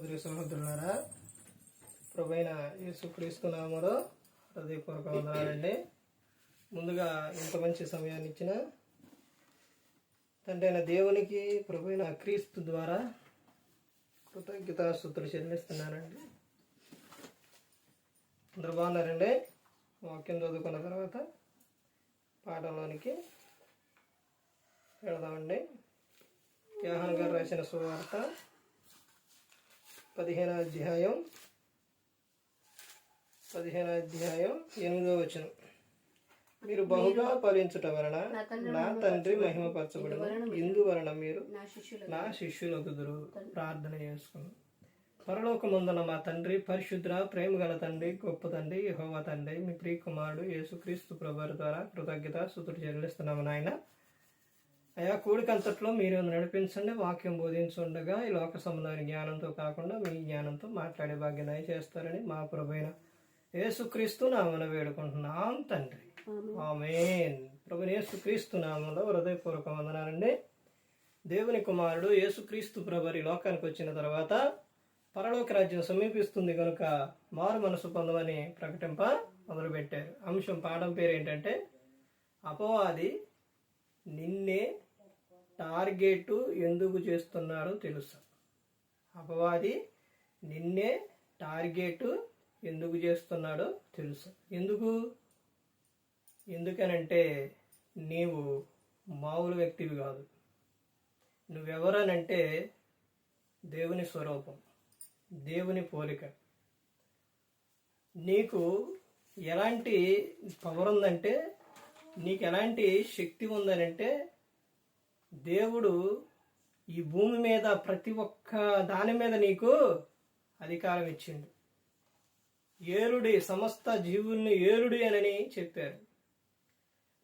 సహోదరులారా, ప్రభువైన యేసుక్రీస్తు నామములో హృదయపూర్వక వందనాలండి. ముందుగా ఇంత మంచి సమయాన్ని ఇచ్చిన తండ్రి అయిన దేవునికి, ప్రభువైన క్రీస్తు ద్వారా కృతజ్ఞతాస్తుతులు చెల్లిస్తున్నానండి. అందరూ బాగున్నారండి? వాక్యం చదువుకున్న తర్వాత పాఠంలోనికి వెళదామండి. యోహాను గారు రాసిన సువార్త 15వ అధ్యాయం 8వ వచనం. మీరు బహుగా ఫలించుట వలన నా తండ్రి మహిమపరచబడును, ఇందువలన మీరు నా శిష్యులగుదురు. ప్రార్థన చేసుకున్నాం. పరలోకమందున మా తండ్రి, పరిశుద్ధ ప్రేమ గల తండ్రి, గొప్ప తండ్రి, యెహోవా తండ్రి, మీ ప్రియ కుమారుడు యేసుక్రీస్తు ప్రభువారి ద్వారా కృతజ్ఞతాస్తుతులు చెల్లిస్తున్నాము నాయన. అయా, కూడికంతట్లో మీరు నడిపించండి. వాక్యం బోధించుండగా ఈ లోక సంబంధమైన జ్ఞానంతో కాకుండా మీ జ్ఞానంతో మాట్లాడే భాగ్యం చేస్తారని మా ప్రభువైన యేసుక్రీస్తు నామమున వేడుకుంటున్నాం తండ్రి. ఆమేన్. ప్రభువైన యేసుక్రీస్తు నామములో హృదయపూర్వక వందనాలండి. దేవుని కుమారుడు యేసుక్రీస్తు ప్రభువారి లోకానికి వచ్చిన తర్వాత పరలోక రాజ్యం సమీపిస్తుంది కనుక మారు మనసు పొందమని ప్రకటింప మొదలుపెట్టారు. అంశం పాఠం పేరు ఏంటంటే, అపవాది నిన్నే టార్గెట్ ఎందుకు చేస్తున్నాడో తెలుసా? అపవాది నిన్నే టార్గెట్ ఎందుకు చేస్తున్నాడో తెలుసా? ఎందుకనంటే నీవు మామూలు వ్యక్తివి కాదు. నువ్వెవరనంటే దేవుని స్వరూపం, దేవుని పోలిక. నీకు ఎలాంటి పవర్ ఉందంటే, నీకు ఎలాంటి శక్తి ఉందనంటే, దేవుడు ఈ భూమి మీద ప్రతి ఒక్క దాని మీద నీకు అధికారం ఇచ్చిండు. ఏలుడి, సమస్త జీవుల్ని ఏలుడి అని చెప్పారు.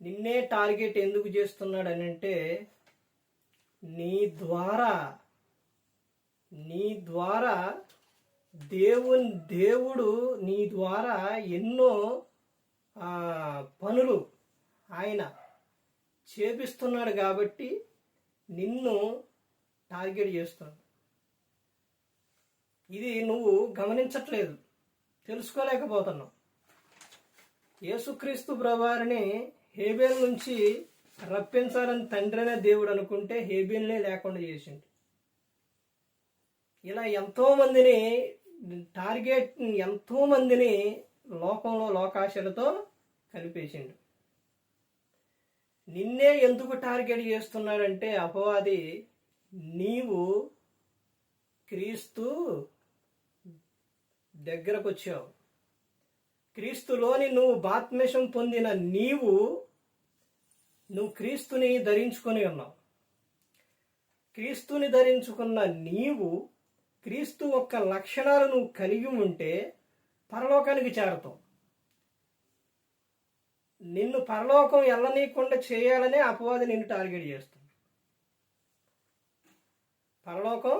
నిన్నే టార్గెట్ ఎందుకు చేస్తున్నాడు అని అంటే, నీ ద్వారా దేవుడు నీ ద్వారా ఎన్నో పనులు ఆయన చేపిస్తున్నాడు కాబట్టి నిన్ను టార్గెట్ చేస్తున్నాడు. ఇది నువ్వు గమనించట్లేదు, తెలుసుకోలేకపోతున్నావు. యేసుక్రీస్తు ప్రభువారిని హేబేలు నుంచి రప్పించాలని తండ్రి అనే దేవుడు అనుకుంటే హేబేల్నే లేకుండా చేసిండు. ఇలా ఎంతోమందిని లోకంలో లోకాశలతో కలిపేసిండు. నిన్నే ఎందుకు టార్గెట్ చేస్తున్నాడంటే, అపవాది నీవు క్రీస్తు దగ్గరకు వచ్చావు. క్రీస్తులోని నువ్వు బాప్తిస్మం పొందిన నువ్వు క్రీస్తుని ధరించుకొని ఉన్నావు. క్రీస్తుని ధరించుకున్న నీవు క్రీస్తు యొక్క లక్షణాలు నువ్వు కలిగి ఉంటే పరలోకానికి చేరతావు. నిన్ను పరలోకం వెళ్ళనీయకుండా చేయాలనే అపవాది నిన్ను టార్గెట్ చేస్తుంది. పరలోకం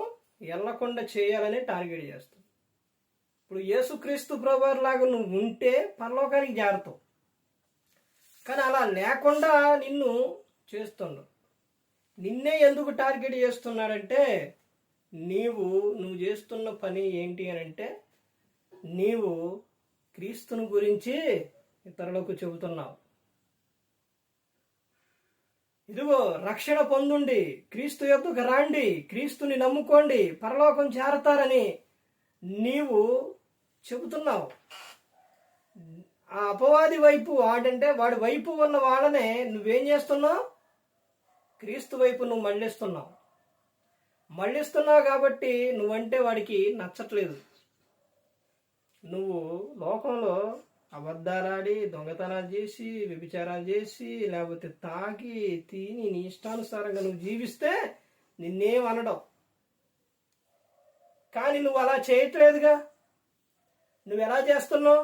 వెళ్ళకుండా చేయాలని టార్గెట్ చేస్తుంది. ఇప్పుడు యేసుక్రీస్తు ప్రభువారి లాగా నువ్వు ఉంటే పరలోకానికి చేరతావు. కానీ అలా లేకుండా నిన్ను చేస్తున్నాడు. నిన్నే ఎందుకు టార్గెట్ చేస్తున్నాడంటే, నువ్వు చేస్తున్న పని ఏంటి అని అంటే, నీవు క్రీస్తుని గురించి ఇతరులకు చెబుతున్నావు. ఇదిగో రక్షణ పొందుండి, క్రీస్తు యొద్దకు రాండి, క్రీస్తుని నమ్ముకోండి, పరలోకం చేరతారని నీవు చెబుతున్నావు. ఆ అపవాది వైపు వాడి వైపు ఉన్న వాళ్ళనే నువ్వేం చేస్తున్నావు? క్రీస్తు వైపు నువ్వు మళ్ళిస్తున్నావు కాబట్టి నువ్వంటే వాడికి నచ్చట్లేదు. నువ్వు లోకంలో అబద్ధాలాడి, దొంగతనాలు చేసి, వ్యభిచారాలు చేసి, లేకపోతే తాగి తిని నీ ఇష్టానుసారంగా నువ్వు జీవిస్తే నిన్నేం అనడం. కానీ నువ్వు అలా చేయట్లేదుగా. నువ్వు ఎలా చేస్తున్నావు?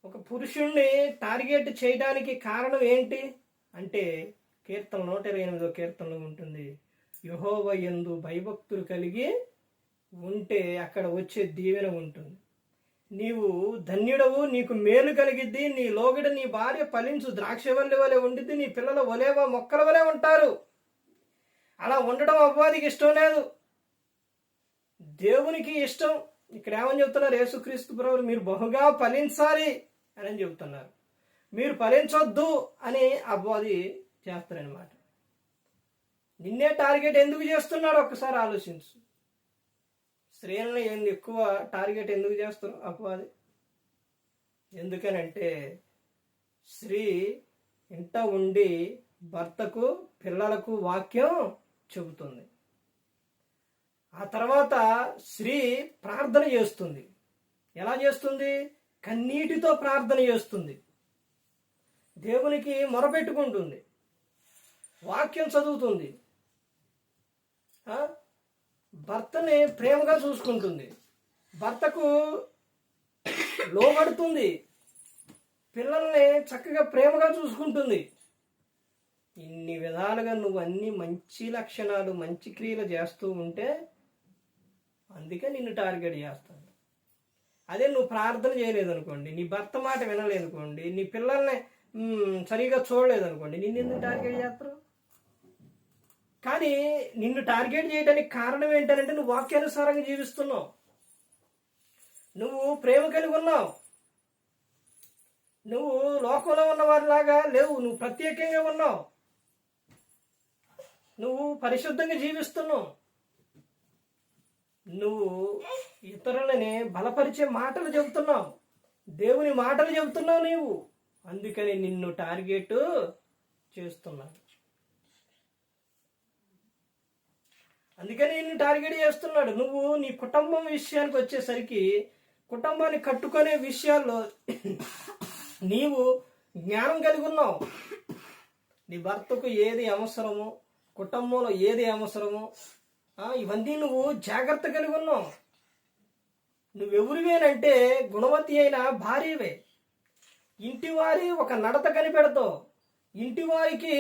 ఒక పురుషుణ్ణి టార్గెట్ చేయడానికి కారణం ఏంటి అంటే, కీర్తన 128వ కీర్తనలో ఉంటుంది, యెహోవా యందు భయభక్తులు కలిగి ఉంటే అక్కడ వచ్చే దీవెన ఉంటుంది. నీవు ధన్యుడవు, నీకు మేలు కలిగిద్ది, నీ లోగిడ నీ భార్య ఫలించు ద్రాక్షవల్లి వలె ఉండిద్ది, నీ పిల్లల ఒలేవ మొక్కల వలె ఉంటారు. అలా ఉండడం అపవాదికి ఇష్టం లేదు. దేవునికి ఇష్టం. ఇక్కడ ఏమని చెప్తున్నారు యేసుక్రీస్తు ప్రభువు, మీరు బహుగా ఫలించాలి అని చెబుతున్నారు. మీరు ఫలించొద్దు అని అపవాది చేస్తారనమాట. నిన్నే టార్గెట్ ఎందుకు చేస్తున్నాడు ఒక్కసారి ఆలోచించు. స్త్రీలను ఎక్కువ టార్గెట్ ఎందుకు చేస్తారు అపవాది? ఎందుకనంటే స్త్రీ ఇంట ఉండి భర్తకు పిల్లలకు వాక్యం చెబుతుంది. ఆ తర్వాత స్త్రీ ప్రార్థన చేస్తుంది. ఎలా చేస్తుంది? కన్నీటితో ప్రార్థన చేస్తుంది, దేవునికి మొరపెట్టుకుంటుంది, వాక్యం చదువుతుంది, భర్తని ప్రేమగా చూసుకుంటుంది, భర్తకు లోబడుతుంది, పిల్లల్ని చక్కగా ప్రేమగా చూసుకుంటుంది. ఇన్ని విధాలుగా నువ్వు అన్ని మంచి లక్షణాలు మంచి క్రియలు చేస్తూ ఉంటే అందుకే నిన్ను టార్గెట్ చేస్తాను. అదే నువ్వు ప్రార్థన చేయలేదనుకోండి, నీ భర్త మాట వినలేదనుకోండి, నీ పిల్లల్ని సరిగా చూడలేదనుకోండి, నిన్ను ఎందుకు టార్గెట్ చేస్తారు? కానీ నిన్ను టార్గెట్ చేయడానికి కారణం ఏంటంటే నువ్వు వాక్యానుసారంగా జీవిస్తున్నావు, నువ్వు ప్రేమ కలిగి ఉన్నావు, నువ్వు లోకంలో ఉన్న వారిలాగా లేవు, నువ్వు ప్రత్యేకంగా ఉన్నావు, నువ్వు పరిశుద్ధంగా జీవిస్తున్నావు, నువ్వు ఇతరులని బలపరిచే మాటలు చెబుతున్నావు, దేవుని మాటలు చెబుతున్నావు నీవు. అందుకని నిన్ను టార్గెట్ చేస్తున్నాడు. అందుకని నిన్ను టార్గెట్ చేస్తున్నాడు. నువ్వు నీ కుటుంబం విషయానికి వచ్చేసరికి కుటుంబాన్ని కట్టుకునే విషయాల్లో నీవు జ్ఞానం కలిగి ఉన్నావు. నీ భర్తకు ఏది అవసరమో, కుటుంబంలో ఏది అవసరమో ఇవన్నీ నువ్వు జాగ్రత్త కలిగి ఉన్నావు. నువ్వెవరివేనంటే గుణవతి అయిన భార్యవే. ఇంటి వారి ఒక నడత కనిపెడతావు. ఇంటి వారికి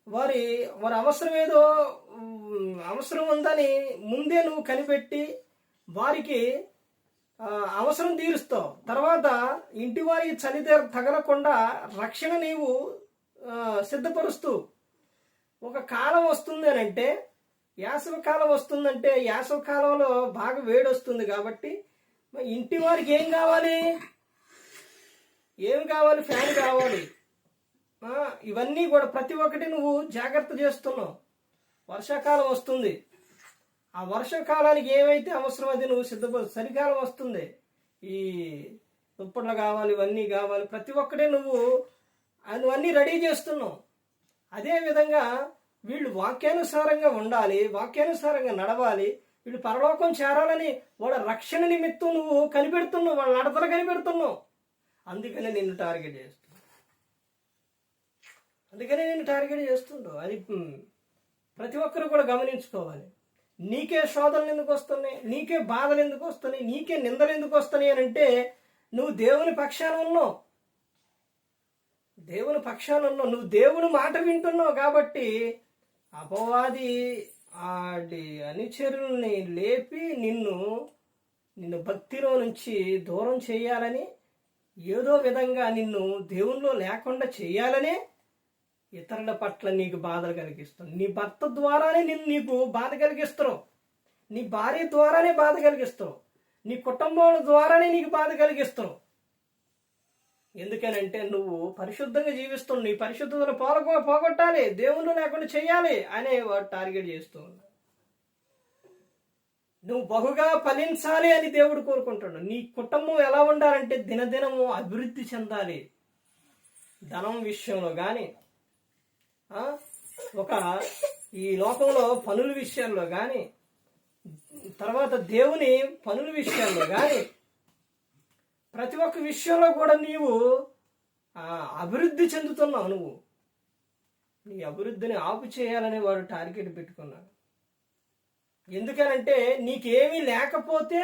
వారి అవసరం ఏదో అవసరం ఉందని ముందే నువ్వు కనిపెట్టి వారికి అవసరం తీరుస్తావు. తర్వాత ఇంటి వారికి చలి తగలకుండా రక్షణ నీవు సిద్ధపరుస్తూ, ఒక కాలం వస్తుంది అని అంటే, యాసవ కాలం వస్తుందంటే యాసవ కాలంలో బాగా వేడి వస్తుంది కాబట్టి ఇంటి వారికి ఏం కావాలి? ఫ్యాన్ కావాలి. ఇవన్నీ కూడా ప్రతి ఒక్కటి నువ్వు జాగ్రత్త చేస్తున్నావు. వర్షాకాలం వస్తుంది, ఆ వర్షాకాలానికి ఏమైతే అవసరం అది నువ్వు సిద్ధపడు. చలికాలం వస్తుంది, ఈ దుప్పట్లు కావాలి, ఇవన్నీ కావాలి, ప్రతి ఒక్కటే నువ్వు అన్నీ రెడీ చేస్తున్నావు. అదేవిధంగా వీళ్ళు వాక్యానుసారంగా ఉండాలి, వాక్యానుసారంగా నడవాలి, వీళ్ళు పరలోకం చేరాలని వాళ్ళ రక్షణ నిమిత్తం నువ్వు కనిపెడుతున్నావు, వాళ్ళ నడతలు కనిపెడుతున్నావు. అందుకనే నిన్ను టార్గెట్ చేస్తుంటావు. అది ప్రతి ఒక్కరు కూడా గమనించుకోవాలి. నీకే శోధనలు ఎందుకు వస్తున్నాయి, నీకే బాధలు ఎందుకు వస్తున్నాయి, నీకే నిందలు ఎందుకు వస్తున్నాయి అని అంటే నువ్వు దేవుని పక్షాన ఉన్నావు, నువ్వు దేవుని మాట వింటున్నావు. కాబట్టి అపవాది ఆడి అనుచరుల్ని లేపి నిన్ను భక్తిలో నుంచి దూరం చేయాలని, ఏదో విధంగా నిన్ను దేవునిలో లేకుండా చేయాలనే ఇతరుల పట్ల నీకు బాధలు కలిగిస్తావు. నీ భర్త ద్వారానే నీకు బాధ కలిగిస్తావు, నీ భార్య ద్వారానే బాధ కలిగిస్తావు, నీ కుటుంబం ద్వారానే నీకు బాధ కలిగిస్తావు. ఎందుకనంటే నువ్వు పరిశుద్ధంగా జీవిస్తున్నావు, నీ పరిశుద్ధతను పోగొట్టాలి, దేవుళ్ళు లేకుండా చేయాలి అనే వాడు టార్గెట్ చేస్తూ ఉన్నాడు. నువ్వు బహుగా ఫలించాలి అని దేవుడు కోరుకుంటాడు. నీ కుటుంబం ఎలా ఉండాలంటే దినదినము అభివృద్ధి చెందాలి. ధనం విషయంలో కానీ, ఈ లోకంలో పనుల విషయాల్లో కానీ, తర్వాత దేవుని పనుల విషయాల్లో కానీ, ప్రతి ఒక్క విషయంలో కూడా నీవు అభివృద్ధి చెందుతున్నావు. నువ్వు నీ అభివృద్ధిని ఆపు చేయాలని వాడు టార్గెట్ పెట్టుకున్నాడు. ఎందుకనంటే నీకేమీ లేకపోతే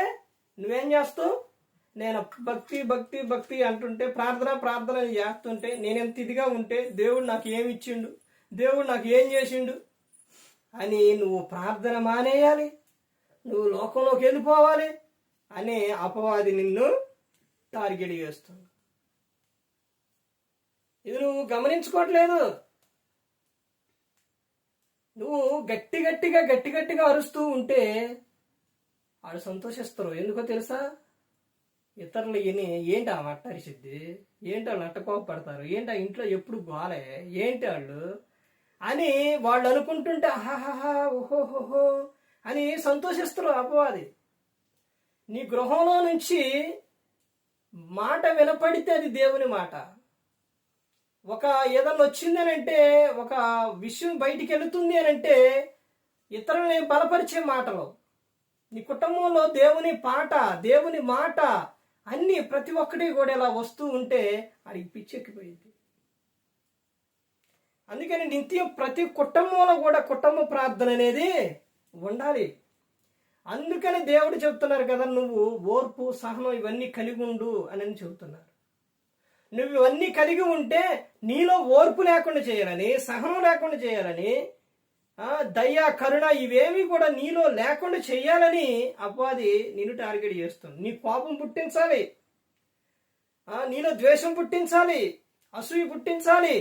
నువ్వేం చేస్తావు? నేను భక్తి భక్తి భక్తి అంటుంటే, ప్రార్థన చేస్తుంటే, నేనెంత ఇదిగా ఉంటే దేవుడు నాకు ఏమి ఇచ్చిండు, దేవుడు నాకు ఏం చేసిండు అని నువ్వు ప్రార్థన మానేయాలి, నువ్వు లోకంలోకి వెళ్ళిపోవాలి అనే అపవాది నిన్ను టార్గెట్ చేస్తుంది. ఇది నువ్వు గమనించుకోవట్లేదు. నువ్వు గట్టిగా అరుస్తూ ఉంటే వాళ్ళు సంతోషిస్తారు. ఎందుకో తెలుసా? ఇతరులు ఏంటి ఆ అట్టరిసిద్ది, ఏంటి వాళ్ళు అట్టకోపడతారు, ఏంటి ఆ ఇంట్లో ఎప్పుడు గోలే, ఏంటి వాళ్ళు అని వాళ్ళు అనుకుంటుంటే ఆహాహా ఓహోహోహో అని సంతోషిస్తారు అపవాది. నీ గృహంలో నుంచి మాట వినపడితే అది దేవుని మాట. ఒక ఏదన్నా వచ్చింది అని అంటే, ఒక విషయం బయటికి వెళుతుంది అని అంటే ఇతరులని బలపరిచే మాటలు. నీ కుటుంబంలో దేవుని పాట, దేవుని మాట అన్నీ ప్రతి ఒక్కటి కూడా ఇలా వస్తూ ఉంటే అది పిచ్చెక్కిపోయింది. అందుకని నిత్యం ప్రతి కుటుంబంలో కూడా కుటుంబ ప్రార్థన అనేది ఉండాలి. అందుకని దేవుడు చెప్తున్నారు కదా, నువ్వు ఓర్పు సహనం ఇవన్నీ కలిగి ఉండు అని చెబుతున్నారు. నువ్వు ఇవన్నీ కలిగి ఉంటే నీలో ఓర్పు లేకుండా చేయాలని, సహనం లేకుండా చేయాలని, దయ కరుణ ఇవేమి కూడా నీలో లేకుండా చేయాలని అపవాది నిన్ను టార్గెట్ చేస్తుంది. నీ కోపం పుట్టించాలి, నీలో ద్వేషం పుట్టించాలి, అసూయ పుట్టించాలి,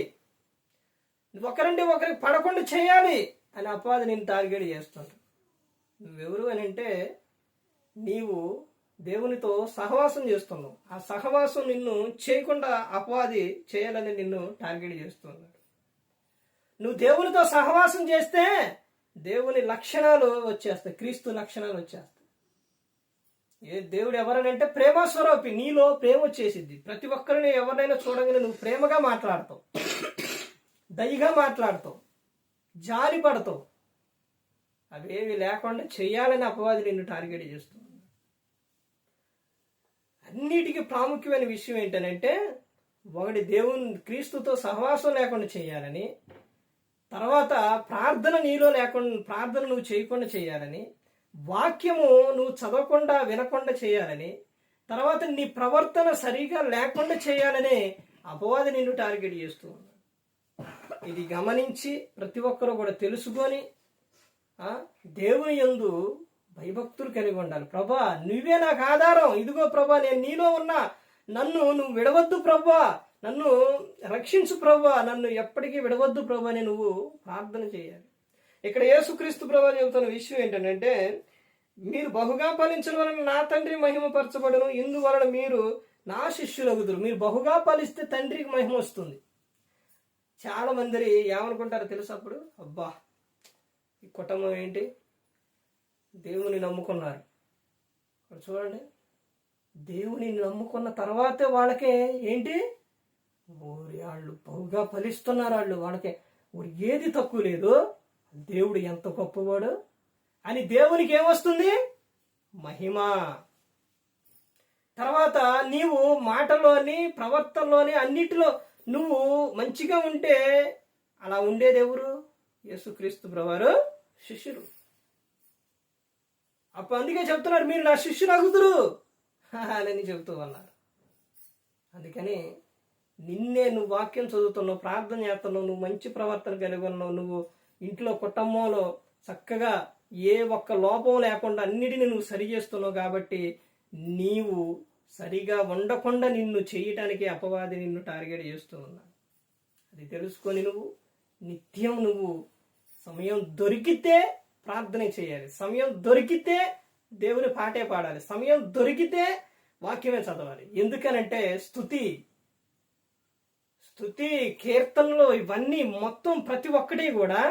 ఒకరంటే ఒకరికి పడకుండా చేయాలి అని అపవాది నిన్ను టార్గెట్ చేస్తుంది. నువ్వెవరు అని అంటే, నీవు దేవునితో సహవాసం చేస్తున్నావు. ఆ సహవాసం నిన్ను చేయకుండా అపవాది చేయాలని నిన్ను టార్గెట్ చేస్తున్నాడు. నువ్వు దేవునితో సహవాసం చేస్తే దేవుని లక్షణాలు వచ్చేస్తాయి, క్రీస్తు లక్షణాలు వచ్చేస్తాయి. దేవుడు ఎవరనంటే ప్రేమస్వరూపి. నీలో ప్రేమ వచ్చేసిద్ది. ప్రతి ఒక్కరిని ఎవరినైనా చూడగానే నువ్వు ప్రేమగా మాట్లాడతావు, దయగా మాట్లాడతావు, జాలి పడతావు. అవేవి లేకుండా చెయ్యాలని అపవాది నిన్ను టార్గెట్ చేస్తుంది. అన్నిటికీ ప్రాముఖ్యమైన విషయం ఏంటనంటే, ఒకటి దేవుని క్రీస్తుతో సహవాసం లేకుండా చేయాలని, తర్వాత ప్రార్థన నీలో లేకుండా, ప్రార్థన నువ్వు చేయకుండా చేయాలని, వాక్యము నువ్వు చదవకుండా వినకుండా చేయాలని, తర్వాత నీ ప్రవర్తన సరిగా లేకుండా చేయాలని అపవాది నిన్ను టార్గెట్ చేస్తూ ఉన్నాడు. ఇది గమనించి ప్రతి ఒక్కరూ కూడా తెలుసుకొని దేవుని యందు భయభక్తులు కలిగి ఉండాలి. ప్రభా నువ్వే నాకు ఆధారం, ఇదిగో ప్రభా నేను నీలో ఉన్నా, నన్ను నువ్వు విడవద్దు ప్రభా, నన్ను రక్షించు ప్రభా, నన్ను ఎప్పటికీ విడవద్దు ప్రభా అని నువ్వు ప్రార్థన చేయాలి. ఇక్కడ యేసుక్రీస్తు ప్రభా చెబుతున్న విషయం ఏంటంటే, మీరు బహుగా ఫలించడం వలన నా తండ్రి మహిమపరచబడును, ఇందువలన మీరు నా శిష్యులగుదురు. మీరు బహుగా ఫలిస్తే తండ్రికి మహిమ వస్తుంది. చాలా మంది ఏమనుకుంటారో తెలుసు, అప్పుడు అబ్బా ఈ కుటుంబం ఏంటి, దేవుని నమ్ముకున్నారు. చూడండి, దేవుని నమ్ముకున్న తర్వాతే వాళ్ళకే ఏంటి, వాళ్ళు బహుగా ఫలిస్తున్నారు, వాళ్ళకి ఏది తక్కువ లేదు, దేవుడు ఎంత గొప్పవాడు అని దేవునికి ఏమొస్తుంది, మహిమ. తర్వాత నీవు మాటలోని ప్రవర్తనలోని అన్నిటిలో నువ్వు మంచిగా ఉంటే అలా ఉండేది ఎవరు, యేసుక్రీస్తు ప్రభువారు శిష్యులు. అప్పుడు అందుకే చెప్తున్నారు, మీరు నా శిష్యులు అగుదురు అని చెబుతూ ఉన్నారు. అందుకని నిన్నే నువ్వు వాక్యం చదువుతున్నావు, ప్రార్థన చేస్తున్నావు, నువ్వు మంచి ప్రవర్తన కలిగి ఉన్నావు, నువ్వు ఇంట్లో కుటుంబంలో చక్కగా ఏ ఒక్క లోపం లేకుండా అన్నిటిని నువ్వు సరి చేస్తున్నావు. కాబట్టి నీవు సరిగా ఉండకుండా నిన్ను చేయటానికి అపవాది నిన్ను టార్గెట్ చేస్తూ ఉన్నాడు. అది తెలుసుకొని నువ్వు నిత్యం నువ్వు సమయం దొరికితే ప్రార్థన చేయాలి, సమయం దొరికితే దేవుని పాటే పాడాలి, సమయం దొరికితే వాక్యమే చదవాలి. ఎందుకనంటే స్తుతి కీర్తనలు ఇవన్నీ మొత్తం ప్రతి ఒక్కటి కూడా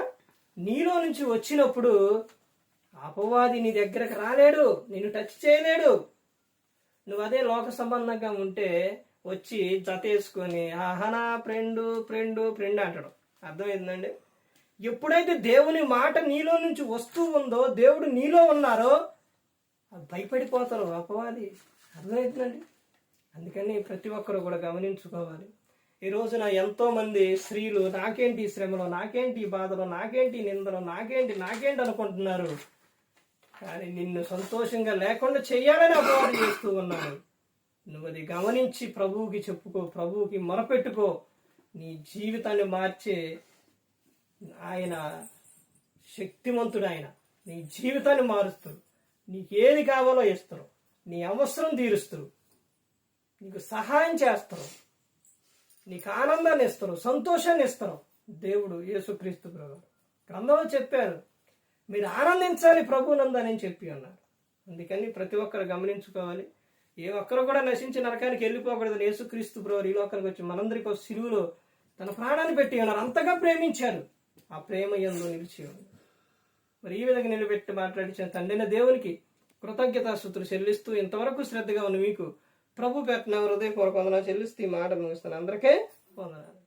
నీలో నుంచి వచ్చినప్పుడు అపవాది నీ దగ్గరకు రాలేడు, నిన్ను టచ్ చేయలేడు. నువ్వు అదే లోక సంబంధంగా ఉంటే వచ్చి జత వేసుకొని ఆహనా ఫ్రెండ్ ఫ్రెండ్ ఫ్రెండ్ అంటాడు. అర్థమైందండి? ఎప్పుడైతే దేవుని మాట నీలో నుంచి వస్తూ ఉందో, దేవుడు నీలో ఉన్నారో భయపడిపోతారు అపవాది. అర్థమవుతుందండి? అందుకని ప్రతి ఒక్కరు కూడా గమనించుకోవాలి. ఈ రోజున ఎంతో మంది స్త్రీలు నాకేంటి శ్రమలో, నాకేంటి బాధలో, నాకేంటి నిందలో, నాకేంటి అనుకుంటున్నారు. కానీ నిన్ను సంతోషంగా లేకుండా చెయ్యాలని అపవాది చేస్తూ ఉన్నాడు. నువ్వు అది గమనించి ప్రభువుకి చెప్పుకో, ప్రభువుకి మొరపెట్టుకో. నీ జీవితాన్ని మార్చే ఆయన శక్తిమంతుడు. ఆయన నీ జీవితాన్ని మారుస్తాడు, నీకు ఏది కావాలో ఇస్తారు, నీ అవసరం తీరుస్తారు, నీకు సహాయం చేస్తారు, నీకు ఆనందాన్ని ఇస్తారు, సంతోషాన్ని ఇస్తారు. దేవుడు యేసుక్రీస్తు ప్రభువు గ్రంథంలో చెప్పారు, మీరు ఆనందించాలి ప్రభువునందని చెప్పి ఉన్నారు. అందుకని ప్రతి ఒక్కరు గమనించుకోవాలి. ఏ ఒక్కరు కూడా నశించి నరకానికి వెళ్ళిపోకూడదు. యేసుక్రీస్తు ప్రభువు ఈ లోకానికి వచ్చి మనందరికీ ఒక సిలువలో తన ప్రాణాన్ని పెట్టి ఉన్నారు. అంతగా ప్రేమించారు. ఆ ప్రేమ యందు నిలిచి ఉంది. మరి ఈ విధంగా నిలబెట్టి మాట్లాడించిన తండ్రిన దేవునికి కృతజ్ఞతాస్తుతులు చెల్లిస్తూ ఇంతవరకు శ్రద్ధగా ఉన్న మీకు ప్రభు పెట్టిన హృదయపూర్వక వందనాలు చెల్లిస్తూ ఈ మాట ముగిస్తాను. అందరికీ వందనాలు.